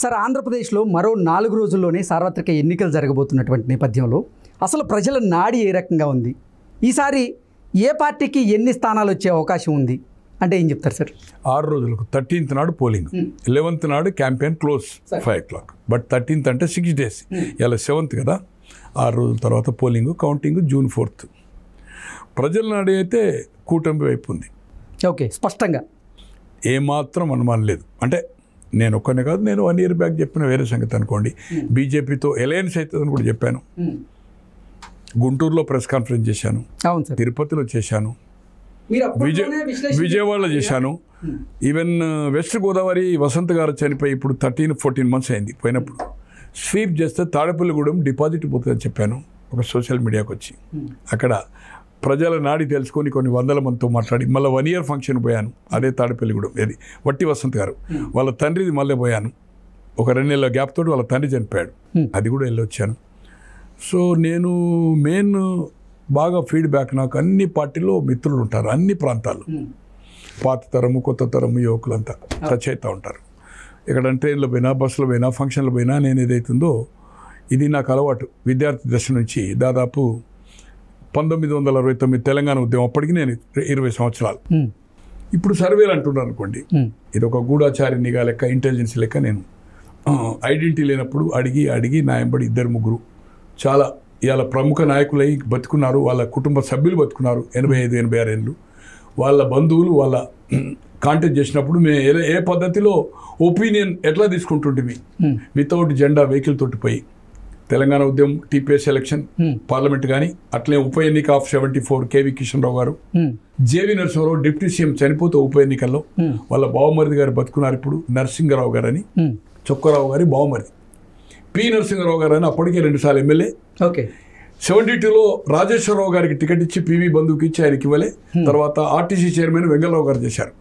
Sir, ఆంధ్రప్రదేశ్లో మరో 4 రోజుల్లోనే సార్వత్రిక ఎన్నికలు జరగబోతున్నటువంటి నేపథ్యంలో అసలు ప్రజల నాడి ఏ రకంగా ఉంది? ఈసారి ఏ పార్టీకి ఎన్ని స్థానాలు వచ్చే అవకాశం ఉంది అంటే ఏం చెప్తారు సార్? 6 రోజులకు 13th నాడు పోలింగ్, 11th నాడు campaign close 5 o'clock, but 13th అంటే 6 days, ఇలా 7th కదా. 6 రోజుల తర్వాత పోలింగ్, కౌంటింగ్ June 4th. ప్రజల నాడి అయితే కూటమి వైపు ఉంది. ఓకే, స్పష్టంగా ఏమాత్రం అనుమానం లేదు. అంటే నేను ఒక్కనే కాదు, నేను 1 year బ్యాక్ చెప్పిన వేరే సంగతి అనుకోండి. బీజేపీతో అలయన్స్ అవుతుందని కూడా చెప్పాను. గుంటూరులో ప్రెస్ కాన్ఫరెన్స్ చేశాను, అవును సార్, తిరుపతిలో చేశాను, విజయవాడలో చేశాను. ఈవెన్ వెస్ట్ గోదావరి వసంత్ గారు చనిపోయి ఇప్పుడు 13-14 months అయింది. పోయినప్పుడు స్వీప్ చేస్తే తాడేపల్లిగూడెం డిపాజిట్ పోతుందని చెప్పాను ఒక సోషల్ మీడియాకి వచ్చి. అక్కడ ప్రజల నాడి తెలుసుకొని కొన్ని 100 మందితో మాట్లాడి మళ్ళీ 1 year ఫంక్షన్ పోయాను. అదే తాడేపల్లిగూడెం, ఏది వట్టి వసంత్ గారు వాళ్ళ తండ్రిది మళ్ళీ పోయాను. ఒక 2 నెలల గ్యాప్ తోటి వాళ్ళ తండ్రి చనిపోయాడు, అది కూడా వెళ్ళి వచ్చాను. సో నేను మెయిన్ బాగా ఫీడ్బ్యాక్, నాకు అన్ని పార్టీలో మిత్రులు ఉంటారు, అన్ని ప్రాంతాల్లో, పాత తరము కొత్త తరము యువకులంతా టచ్ అవుతూ ఉంటారు. ఇక్కడ ట్రైన్లో పోయినా, బస్సులో పోయినా, ఫంక్షన్లో పోయినా నేను ఏదైతుందో ఇది నాకు అలవాటు. విద్యార్థి దశ నుంచి దాదాపు 1969 తెలంగాణ ఉద్యమం, అప్పటికి నేను 20 సంవత్సరాలు. ఇప్పుడు సర్వేలు అంటున్నాను అనుకోండి, ఇది ఒక గూఢాచారి నిఘా లెక్క, ఇంటెలిజెన్స్ లెక్క. నేను ఐడెంటిటీ లేనప్పుడు అడిగి నా వెంబడి 2-3 చాలా ఇవాళ ప్రముఖ నాయకులై బతుకున్నారు, వాళ్ళ కుటుంబ సభ్యులు బతుకున్నారు 85-86 ఏళ్ళు. వాళ్ళ బంధువులు వాళ్ళ కాంటాక్ట్ చేసినప్పుడు మేము ఏ పద్ధతిలో ఒపీనియన్ ఎట్లా తీసుకుంటుంటివి, వితౌట్ జెండా వెహికల్ తోటి పోయి తెలంగాణ ఉద్యమం, టీపీఎస్ ఎలక్షన్, పార్లమెంట్ కానీ, అట్లే ఉప ఎన్నిక ఆఫ్ 74 కేవీ కిషన్ రావు గారు, జేవి నరసింహరావు డిప్యూటీ సీఎం చనిపోతే ఉప ఎన్నికల్లో వాళ్ళ బావమరిది గారు బతుకున్నారు ఇప్పుడు, నరసింహరావు గారు అని, చొక్కరావు గారి బావమరిది. పి నరసింహరావు గారు అని అప్పటికే 2 సార్లు ఎమ్మెల్యే. ఓకే, 72లో రాజేశ్వరరావు గారికి టికెట్ ఇచ్చి పివి బంధువుకి ఇచ్చి ఆయనకి ఇవ్వలే. తర్వాత ఆర్టీసీ చైర్మన్ వెంగళరావు గారు చేశారు,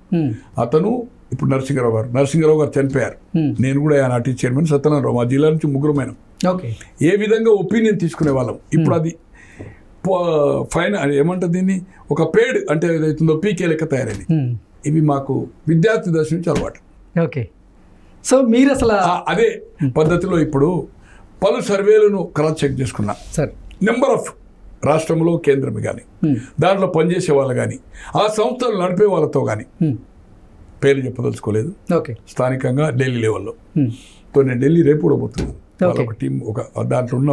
అతను ఇప్పుడు నరసింహరావు గారు చనిపోయారు. నేను కూడా ఆయన ఆర్టీసీ చైర్మన్, సత్యనారాయణ, మా జిల్లా నుంచి 3 ఏ విధంగా ఒపీనియన్ తీసుకునే వాళ్ళం. ఇప్పుడు అది ఫైన్ ఏమంటుంది దీన్ని, ఒక పేడ్ అంటే ఏదైతుందో పీకే లెక్క తయారైంది. ఇవి మాకు విద్యార్థి దశ నుంచి అలవాటు. ఓకే, సో మీరు అసలు అదే పద్ధతిలో ఇప్పుడు పలు సర్వేలను క్రాస్ చెక్ చేసుకున్నా సార్. నెంబర్ ఆఫ్ రాష్ట్రంలో కేంద్రం కానీ, దాంట్లో పనిచేసే వాళ్ళు కానీ, ఆ సంస్థలు నడిపే వాళ్ళతో కానీ పేరు చెప్పదలుచుకోలేదు. ఓకే, స్థానికంగా ఢిల్లీ లెవెల్లో నేను ఢిల్లీ రేపు కూడా పోతున్నాను. ఒక టీం, దాంట్లో ఉన్న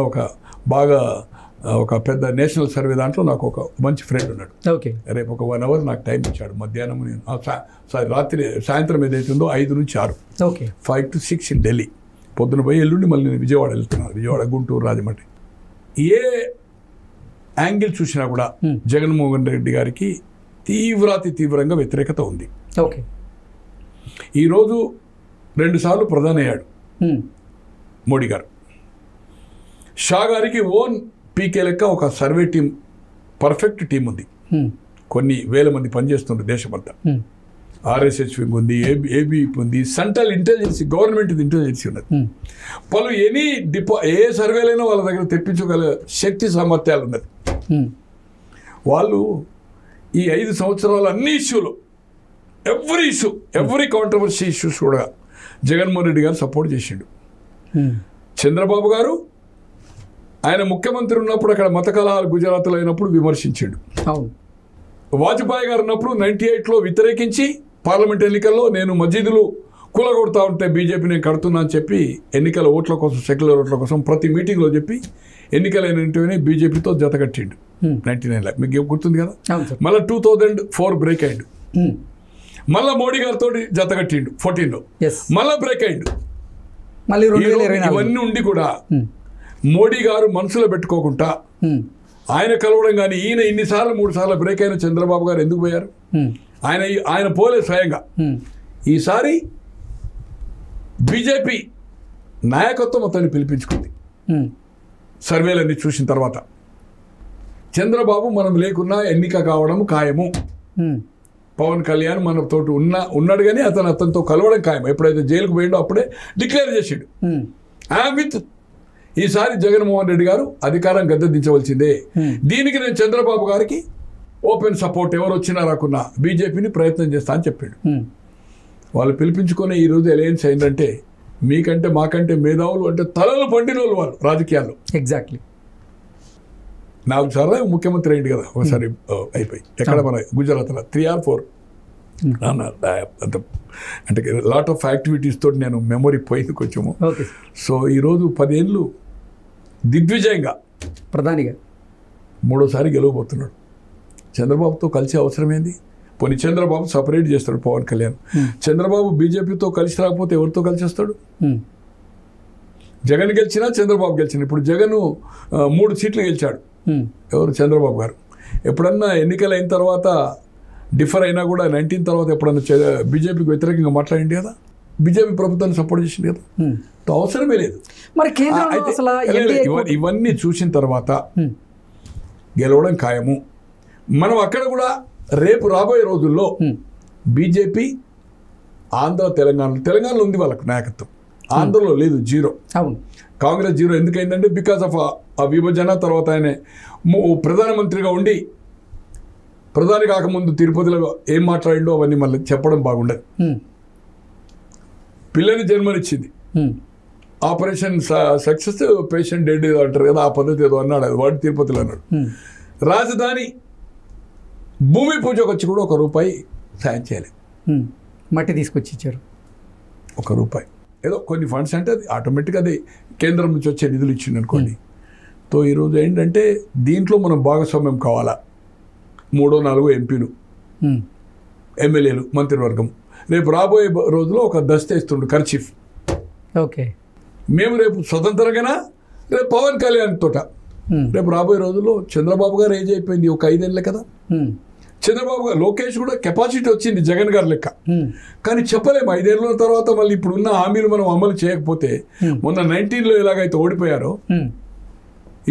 ఒక పెద్ద నేషనల్ సర్వే దాంట్లో నాకు ఒక మంచి ఫ్రెండ్ ఉన్నాడు. ఓకే, రేపు ఒక 1 hour నాకు టైం ఇచ్చాడు. మధ్యాహ్నం నేను సాయంత్రం ఏదైతుందో 5 నుంచి 6, ఓకే, 5 to 6 ఇన్ ఢిల్లీ. పొద్దున పోయి ఎల్లుండి మళ్ళీ నేను విజయవాడ వెళ్తున్నాను. విజయవాడ, గుంటూరు, రాజమండ్రి. ఏ యాంగిల్ చూసినా కూడా జగన్మోహన్ రెడ్డి గారికి తీవ్రంగా వ్యతిరేకత ఉంది. ఓకే, ఈరోజు 2 సార్లు ప్రధాని అయ్యాడు మోడీ గారు. షా గారికి ఓన్ పీకే లెక్క ఒక సర్వే టీం, పర్ఫెక్ట్ టీం ఉంది. కొన్ని వేల మంది పనిచేస్తున్నారు దేశమంతా. ఆర్ఎస్ఎస్ వింగ్ ఉంది, ఏబీ ఉంది, సెంట్రల్ ఇంటెలిజెన్సీ, గవర్నమెంట్ ఇంటెలిజెన్సీ ఉన్నది. పలు ఏ సర్వేలైనా వాళ్ళ దగ్గర తెప్పించగల శక్తి సామర్థ్యాలు ఉన్నది. వాళ్ళు ఈ 5 సంవత్సరాలు అన్ని ఇష్యూలు, ఎవ్రీ కాంట్రవర్సీ ఇష్యూస్ కూడా జగన్మోహన్ రెడ్డి గారు సపోర్ట్ చేసిండు. చంద్రబాబు గారు ఆయన ముఖ్యమంత్రి ఉన్నప్పుడు అక్కడ మత కలహాలు గుజరాత్లో అయినప్పుడు విమర్శించాడు. వాజ్పేయి గారు ఉన్నప్పుడు 98లో వ్యతిరేకించి పార్లమెంట్ ఎన్నికల్లో నేను మసీదులు కూలగొడతా ఉంటే బీజేపీ నేను కడుతున్నా అని చెప్పి ఎన్నికల ఓట్ల కోసం, సెక్యులర్ ఓట్ల కోసం ప్రతి మీటింగ్లో చెప్పి ఎన్నికలైన వెంటనే బీజేపీతో జతకట్టిండు 99లో. మీకు గుర్తుంది కదా. మళ్ళీ 2004 బ్రేక్ అయ్యిండు. మళ్ళీ మోడీ గారితో జతకట్టిండు 14లో, మళ్ళీ బ్రేక్ అయ్యిండు. ఇవన్నీ ఉండి కూడా మోడీ గారు మనసులో పెట్టుకోకుండా ఆయన కలవడం కానీ, ఈయన 3 సార్లు బ్రేక్ అయిన చంద్రబాబు గారు ఎందుకు పోయారు? ఆయన పోలే స్వయంగా. ఈసారి బీజేపీ నాయకత్వం అతన్ని పిలిపించుకుంది. సర్వేలన్నీ చూసిన తర్వాత చంద్రబాబు మనం లేకున్నా ఎన్నిక కావడం ఖాయము, పవన్ కళ్యాణ్ మనతో ఉన్నాడు కానీ అతనితో కలవడం ఖాయం. ఎప్పుడైతే జైలుకు పోయిండో అప్పుడే డిక్లేర్ చేసాడు, విత్ ఈసారి జగన్మోహన్ రెడ్డి గారు అధికారం గద్దెదించవలసిందే. దీనికి నేను చంద్రబాబు గారికి ఓపెన్ సపోర్ట్, ఎవరు వచ్చినా రాకున్నా బీజేపీని ప్రయత్నం చేస్తా అని చెప్పాడు. వాళ్ళు పిలిపించుకొని ఈరోజు అలయన్స్ అయిందంటే మీకంటే మాకంటే మేధావులు అంటే తలలు పండిన వాళ్ళు రాజకీయాల్లో. ఎగ్జాక్ట్లీ. 4 సార్లు ముఖ్యమంత్రి అయింది కదా ఒకసారి అయిపోయి. ఎక్కడ మన గుజరాత్లో 3 or 4 అంత అంటే లాట్ ఆఫ్ యాక్టివిటీస్ తోటి నేను మెమొరీ పోయింది కొంచెము. సో ఈరోజు 10 ఏళ్ళు దిగ్విజయంగా ప్రధానిగా 3వ సారి గెలవబోతున్నాడు. చంద్రబాబుతో కలిసే అవసరమేంది? పోనీ చంద్రబాబు సపరేట్ చేస్తాడు పవన్ కళ్యాణ్. చంద్రబాబు బీజేపీతో కలిసి రాకపోతే ఎవరితో కలిసి వస్తాడు? జగన్ గెలిచినా చంద్రబాబు గెలిచిన. ఇప్పుడు జగన్ 3 సీట్లు గెలిచాడు. ఎవరు? చంద్రబాబు గారు. ఎప్పుడన్నా ఎన్నికలు అయిన తర్వాత డిఫర్ అయినా కూడా 19 తర్వాత ఎప్పుడన్నా బీజేపీకి వ్యతిరేకంగా మాట్లాడింది కదా, బీజేపీ ప్రభుత్వాన్ని సపోర్ట్ చేసింది కదా. అవసరమే లేదు. మరి ఇవన్నీ చూసిన తర్వాత గెలవడం ఖాయము. మనం అక్కడ కూడా రేపు రాబోయే రోజుల్లో బీజేపీ తెలంగాణలో ఉంది వాళ్ళకు నాయకత్వం, ఆంధ్రలో లేదు, 0. కాంగ్రెస్ 0. ఎందుకైందంటే బికాస్ ఆఫ్ ఆ విభజన. తర్వాత ఆయన ప్రధానమంత్రిగా ఉండి ప్రధాని కాకముందు తిరుపతిలో ఏం మాట్లాడిండో అవన్నీ మళ్ళీ చెప్పడం బాగుండదు. పిల్లని జన్మనిచ్చింది, ఆపరేషన్ సక్సెస్, పేషెంట్ డెడ్ ఏదో అంటారు కదా, ఆ పద్ధతి ఏదో అన్నాడు. అది వాడు తిరుపతిలో అన్నాడు. రాజధాని భూమి పూజకు వచ్చి కూడా ₹1 సాయం చేయలేదు. మట్టి తీసుకొచ్చి ఇచ్చారు. ₹1 ఏదో కొన్ని ఫండ్స్ అంటే అది ఆటోమేటిక్గా అది కేంద్రం నుంచి వచ్చే నిధులు ఇచ్చింది అనుకోండి. తో ఈరోజు ఏంటంటే దీంట్లో మనం భాగస్వామ్యం కావాలా. 3-4 ఎంపీలు, ఎమ్మెల్యేలు, మంత్రివర్గం. రేపు రాబోయే రోజుల్లో ఒక దస్తేస్తుండు కర్చీఫ్. ఓకే, మేము రేపు స్వతంత్రంగానా, రేపు పవన్ కళ్యాణ్ తోట. రేపు రాబోయే రోజుల్లో చంద్రబాబు గారు ఏజ్ అయిపోయింది, ఒక 5 ఏళ్ళే కదా. చంద్రబాబు గారు, లోకేష్ కూడా కెపాసిటీ వచ్చింది జగన్ గారి లెక్క. కానీ చెప్పలేము 5 ఏళ్ళ తర్వాత మళ్ళీ ఇప్పుడున్న హామీలు మనం అమలు చేయకపోతే, మొన్న 19లో ఎలాగైతే ఓడిపోయారో,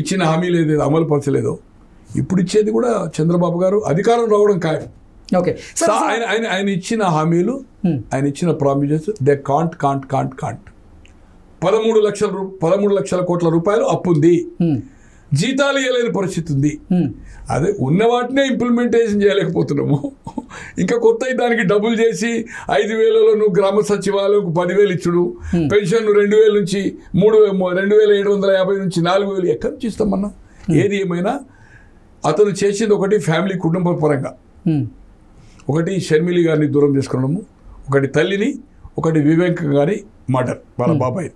ఇచ్చిన హామీలు ఏదైతే అమలు పరచలేదో, ఇప్పుడు ఇచ్చేది కూడా చంద్రబాబు గారు అధికారం రావడం ఖాయం. ఆయన ఇచ్చిన హామీలు, ఆయన ఇచ్చిన ప్రామిసెస్ దే కాంట్ 13 లక్షల కోట్ల రూపాయలు అప్పు ఉంది, జీతాలు ఇవ్వలేని పరిస్థితి ఉంది. అదే ఉన్న వాటినే ఇంప్లిమెంటేషన్ చేయలేకపోతున్నాము. ఇంకా కొత్త దానికి డబ్బులు చేసి 5,000లో నువ్వు గ్రామ సచివాలయంకు 10,000 ఇచ్చుడు, పెన్షన్ 2,000 నుంచి 2,750 నుంచి 4,000 ఎక్కడి నుంచి ఇస్తామన్నా? ఏది ఏమైనా అతను చేసింది ఒకటి ఫ్యామిలీ కుటుంబ పరంగా, ఒకటి షర్మిలి గారిని దూరం చేసుకున్నాము, ఒకటి తల్లిని, ఒకటి వివేక్ గారి మర్డర్ వాళ్ళ బాబాయ్.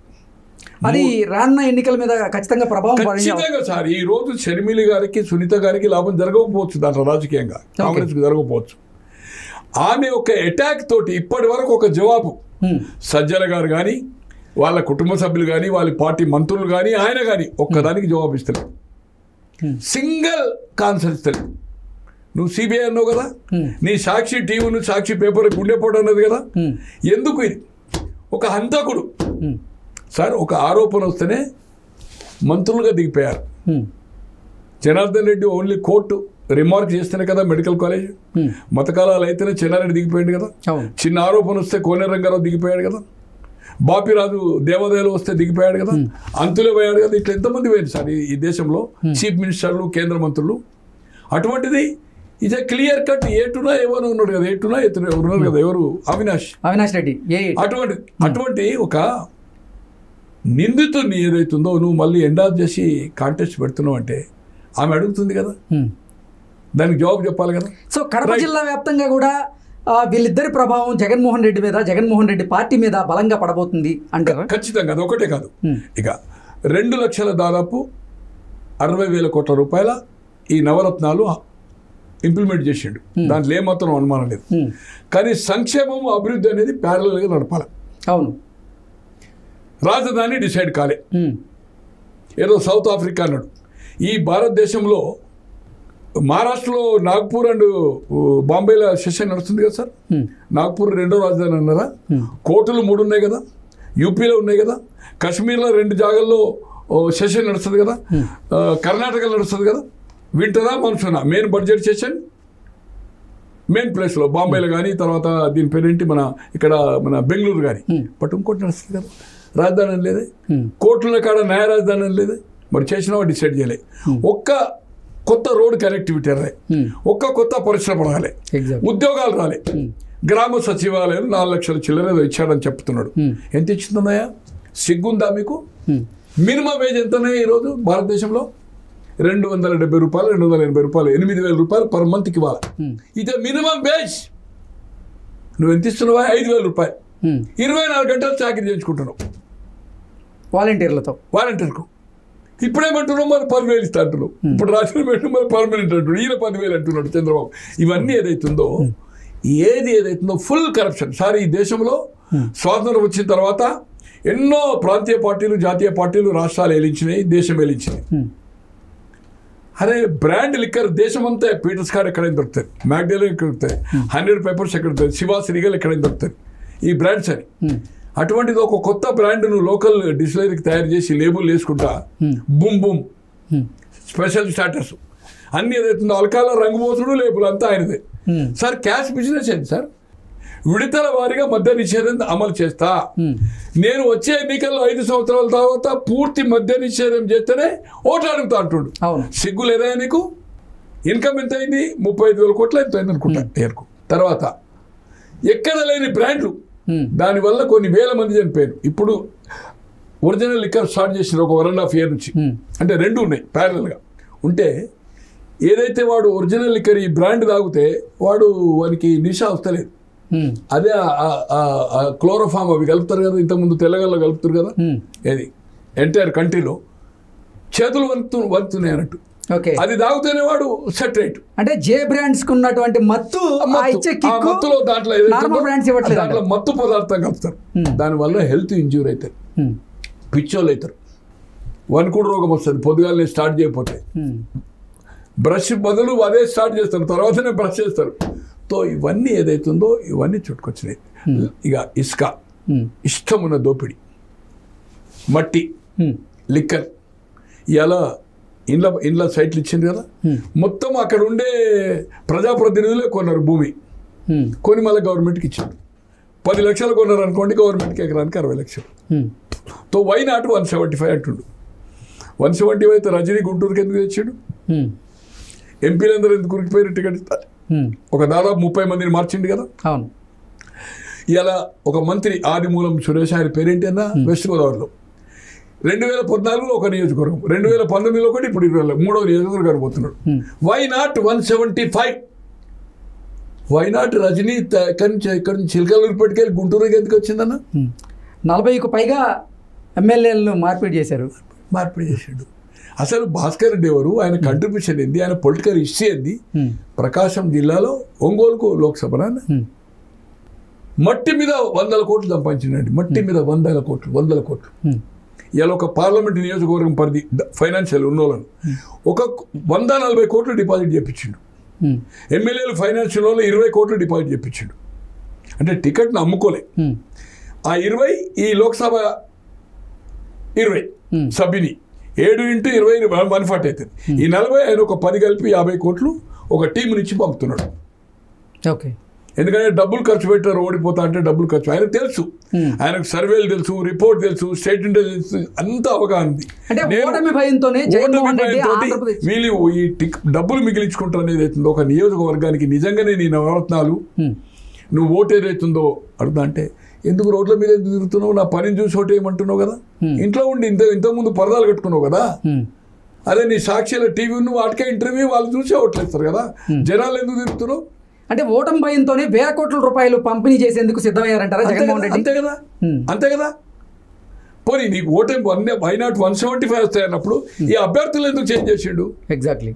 అది రానున్న ఎన్నికల మీద ఖచ్చితంగా ప్రభావం ఖచ్చితంగా సార్. ఈ రోజు షర్మిలి గారికి, సునీత గారికి లాభం జరగకపోవచ్చు, దాంట్లో రాజకీయంగా కాంగ్రెస్కి జరగకపోవచ్చు. ఆమె ఒక అటాక్ తోటి ఇప్పటి వరకు ఒక జవాబు సజ్జల గారు కానీ, వాళ్ళ కుటుంబ సభ్యులు కానీ, వాళ్ళ పార్టీ మంత్రులు కానీ, ఆయన కానీ ఒక్కదానికి జవాబు ఇస్తలేదు. Single cancer ఇస్తలేదు. నువ్వు సిబిఐ అన్నావు కదా, నీ సాక్షి టీవీను, సాక్షి పేపర్ గుండెపోటు అన్నది కదా. ఎందుకు ఇది? ఒక హంతకుడు సార్, ఒక ఆరోపణ వస్తేనే మంత్రులుగా దిగిపోయారు. Janardhan Reddy only court remark చేస్తేనే కదా మెడికల్ కాలేజ్, మతకాలాలు అయితేనే చెన్నారెడ్డి దిగిపోయాడు కదా. చిన్న ఆరోపణ వస్తే కోనేరు రంగారావు దిగిపోయాడు కదా, బాపిరాజు దేవాదాయాలు వస్తే దిగిపోయాడు కదా, అంతులే పోయాడు కదా. ఇట్లా ఎంతమంది పోయారు సార్ ఈ దేశంలో చీఫ్ మినిస్టర్లు, కేంద్ర మంత్రులు. అటువంటిది ఇది క్లియర్ కట్ ఏటునా ఎవరు ఉన్నాడు కదా, ఏటునా ఉన్నారు కదా, ఎవరు? అవినాష్ రెడ్డి. అటువంటి ఒక నిందితుడిని ఏదైతుందో నువ్వు మళ్ళీ ఎండాప్ చేసి కాంటెస్ట్ పెడుతున్నావు అంటే ఆమె అడుగుతుంది కదా, దానికి జవాబు చెప్పాలి కదా. సో కడప జిల్లా వ్యాప్తంగా కూడా వీళ్ళిద్దరి ప్రభావం జగన్మోహన్ రెడ్డి మీద, జగన్మోహన్ రెడ్డి పార్టీ మీద బలంగా పడబోతుంది అంటారా? ఖచ్చితంగా. అది ఒకటే కాదు, ఇక 2 లక్షల దాదాపు 60,000 కోట్ల రూపాయల ఈ నవరత్నాలు ఇంప్లిమెంట్ చేసిండు. దాంట్లో ఏమాత్రం అనుమానం లేదు. కానీ సంక్షేమము, అభివృద్ధి అనేది ప్యారలల్గా నడపాలి. అవును. రాజధాని డిసైడ్ కాలే, ఏదో సౌత్ ఆఫ్రికా అన్నాడు. ఈ భారతదేశంలో మహారాష్ట్రలో నాగ్పూర్ అండ్ బాంబేలో సెషన్ నడుస్తుంది కదా సార్. నాగ్పూర్ 2వ రాజధాని అన్నారా? కోర్టులు 3 ఉన్నాయి కదా, యూపీలో ఉన్నాయి కదా, కాశ్మీర్లో 2 జాగాల్లో సెషన్ నడుస్తుంది కదా, కర్ణాటకలో నడుస్తుంది కదా. వింటరా మనుషునా? మెయిన్ బడ్జెట్ సెషన్ మెయిన్ ప్లేస్లో బాంబేలో కానీ, తర్వాత దీని పేరేంటి మన ఇక్కడ మన బెంగళూరు కానీ. బట్ ఇంకోటి నడుస్తుంది కదా, రాజధాని అని లేదే, కోర్టుల కాడ న్యాయ రాజధాని అని లేదే. మరి చేసినా డిసైడ్ చేయలే. ఒక్క కొత్త రోడ్ కనెక్టివిటీ రాలే, ఒక్క కొత్త పరిశ్రమ రాలే, ఉద్యోగాలు రాలే. గ్రామ సచివాలయం 4 లక్షల చిల్లర ఏదో ఇచ్చాడని చెప్తున్నాడు. ఎంత ఇచ్చిందన్నాయా? సిగ్గుందా మీకు? మినిమం వేజ్ ఎంతనే ఈరోజు భారతదేశంలో? 270 రూపాయలు, 280 రూపాయలు, 8,000 రూపాయలు పర్ మంత్కి ఇవ్వాలి. ఇదే మినిమం వేజ్. నువ్వు ఎంత ఇస్తున్నావా? 5,000 రూపాయలు. 24 గంటలు చాకరీ చేయించుకుంటున్నావు వాలంటీర్కు. ఇప్పుడేమంటున్నావు? మరి 10,000 ఇస్తా అంటున్నావు. ఇప్పుడు రాసిన పెట్టు మరి పర్మనెంట్ అంటున్నాడు. ఈయన 10,000 అంటున్నాడు చంద్రబాబు. ఇవన్నీ ఏదైతుందో ఏదైతుందో ఫుల్ కరప్షన్. సార్, ఈ దేశంలో స్వాతంత్రం వచ్చిన తర్వాత ఎన్నో ప్రాంతీయ పార్టీలు, జాతీయ పార్టీలు రాష్ట్రాలు ఏలించినాయి, దేశం ఏలించినాయి. అరే బ్రాండ్ లిక్కర్ దేశమంతా పీటర్స్ కార్డ్ ఎక్కడైనా దొరుకుతాయి, మ్యాక్డెల్ ఎక్కడ దొరుకుతాయి, 100 పేపర్స్ ఎక్కడ దొరుకుతాయి, శివా శ్రీగల్ ఎక్కడైనా దొరుకుతాయి ఈ బ్రాండ్స్ అని. అటువంటిది ఒక కొత్త బ్రాండ్ను లోకల్ డిస్టిలరీకి తయారు చేసి లేబుల్ వేసుకుంటా బూమ్ బూమ్ స్పెషల్ స్టార్టర్స్ అన్ని ఏదైతుందో అల్కాల రంగు పోసుడు లేబుల్ అంతా ఆయనదే. సార్, క్యాష్ బిజినెస్ ఏంటి సార్? విడతల వారీగా మద్య నిషేధం అమలు చేస్తా. నేను వచ్చే ఎన్నికల్లో 5 సంవత్సరాల తర్వాత పూర్తి మద్య నిషేధం చేస్తేనే ఓట్లు అడుగుతా అంటుండు. సిగ్గు లేదా నీకు? ఇన్కమ్ ఎంత అయింది? 35,000 కోట్లు ఎంత అయింది అనుకుంటా ఏర్కు. తర్వాత ఎక్కడ లేని బ్రాండ్లు, దానివల్ల కొన్ని వేల మంది చనిపోయారు. ఇప్పుడు ఒరిజినల్ లిక్కర్ స్టార్ట్ చేసిన ఒక 1.5 year నుంచి, అంటే 2 ఉన్నాయి ప్యారలల్గా ఉంటే, ఏదైతే వాడు ఒరిజినల్ లిక్కర్ ఈ బ్రాండ్ తాగితే వానికి నిషా వస్తలేదు. అదే క్లోరోఫామ్ అవి కలుపుతారు కదా, ఇంతకుముందు తెల్లగల్ల కలుపుతారు కదా, ఏది ఎంటైర్ కంట్రీలో చేతులు వంతున్నాయి అన్నట్టు. అది తాగితేనే వాడు సెట్ రైట్. అంటే జే బ్రాండ్స్ కు ఉన్నటువంటి మత్తులో దాంట్లో మత్తు పదార్థం కలుపుతారు. దానివల్ల హెల్త్ ఇంజ్యూర్ అవుతారు, పిచ్చోళ్ళు అవుతారు, వణుకుడు రోగం వస్తుంది పొద్దుగాలనే స్టార్ట్ చేయకపోతే. బ్రష్ బదులు అదే స్టార్ట్ చేస్తారు, తర్వాతనే బ్రష్ చేస్తారు. తో ఇవన్నీ ఏదైతుందో ఇవన్నీ చుట్టుకొచ్చినాయి. ఇక ఇసుక, ఇష్టమున్న దోపిడి, మట్టి, లిక్కర్. ఇలా ఇండ్ల సైట్లు ఇచ్చింది కదా, మొత్తం అక్కడ ఉండే ప్రజాప్రతినిధులే కొన్నారు భూమి, కొని మళ్ళీ గవర్నమెంట్కి ఇచ్చాడు. 10 లక్షలు కొన్నారు అనుకోండి, గవర్నమెంట్కి ఎకరానికి 60 లక్షలు. తో వై నాట్ 175 అంటుండు. 175 అయితే రజనీ గుంటూరుకి ఎందుకు తెచ్చాడు? ఎంపీలందరూ ఎందుకు ఉరికిపోయారు టికెట్ ఇస్తారు? ఒక దాదాపు 30 మందిని మార్చిండు కదా. ఇలా ఒక మంత్రి ఆదిమూలం సురేష్, ఆయన పేరేంటి అన్న, వెస్ట్ గోదావరిలో 2014లో ఒక నియోజకవర్గం, 2019లో ఒకటి, ఇప్పుడు 23వ నియోజకవర్గానికి పోతున్నాడు. Why not 175? Why not Rajini ఇక్కడ నుంచి చిలకలూరుపేటకెళ్ళి గుంటూరుకి ఎందుకు వచ్చిందన్న? 40కు పైగా ఎమ్మెల్యేలను మార్పిడి చేశాడు. అసలు భాస్కర్ రెడ్డి ఎవరు? ఆయన కంట్రిబ్యూషన్ ఏంది? ఆయన పొలిటికల్ హిస్టరీ ఏంది? ప్రకాశం జిల్లాలో ఒంగోలుకు లోక్సభ మట్టి మీద 100 కోట్లు సంపాదించిందండి. మట్టి మీద 100 కోట్లు. ఇలా ఒక పార్లమెంట్ నియోజకవర్గం పరిధి ఫైనాన్షియల్ ఉన్నోళ్ళను ఒక 140 కోట్లు డిపాజిట్ చేయించిండు. ఎమ్మెల్యేలు ఫైనాన్షియల్ వాళ్ళు 20 కోట్లు డిపాజిట్ చేయించిండు. అంటే టికెట్ను అమ్ముకోలే. ఆ 20 ఈ లోక్సభ 20 సభ్యుని 7 × 20 140 అవుతుంది. ఈ 40 ఆయన ఒక 10 కలిపి 50 కోట్లు ఒక టీం నుంచి పంపుతున్నాడు. ఎందుకంటే డబ్బులు ఖర్చు పెట్టారు, ఓడిపోతా అంటే డబ్బులు ఖర్చు. ఆయనకు తెలుసు, ఆయనకు సర్వేలు తెలుసు, రిపోర్ట్ తెలుసు, స్టేట్ ఇంటెలిజెన్స్ అంతా అవగాహన ఉంది. వీళ్ళు ఈ డబ్బులు మిగిలించుకుంటారు అనేది అవుతుందో ఒక నియోజకవర్గానికి. నిజంగానే నీ నవరత్నాలు నువ్వు ఓటు ఏదైతుందో అడుగుతా అంటే, ఎందుకు రోడ్ల మీద ఎందుకు తిరుగుతున్నావు? నా పనిని చూసి ఓటు ఏమంటున్నావు కదా, ఇంట్లో ఉండి ఇంతకుముందు పరదాలు కట్టుకున్నావు కదా. అదే నీ సాక్షిలో టీవీ నువ్వు వాటికే ఇంటర్వ్యూ వాళ్ళు చూసే ఓట్లేస్తారు కదా. జనాలు ఎందుకు తిరుగుతున్నావు? అంటే ఓటమి భయంతోనే వేల కోట్ల రూపాయలు పంపిణీ చేసేందుకు సిద్ధమయ్యారంటారా జగన్మోహన్ రెడ్డి? అంతే కదా. పోనీ నీకు ఓటమి వై నాట్ 175 వస్తాయి అన్నప్పుడు ఈ అభ్యర్థులు ఎందుకు చేంజ్ చేసిండు? ఎగ్జాక్ట్లీ.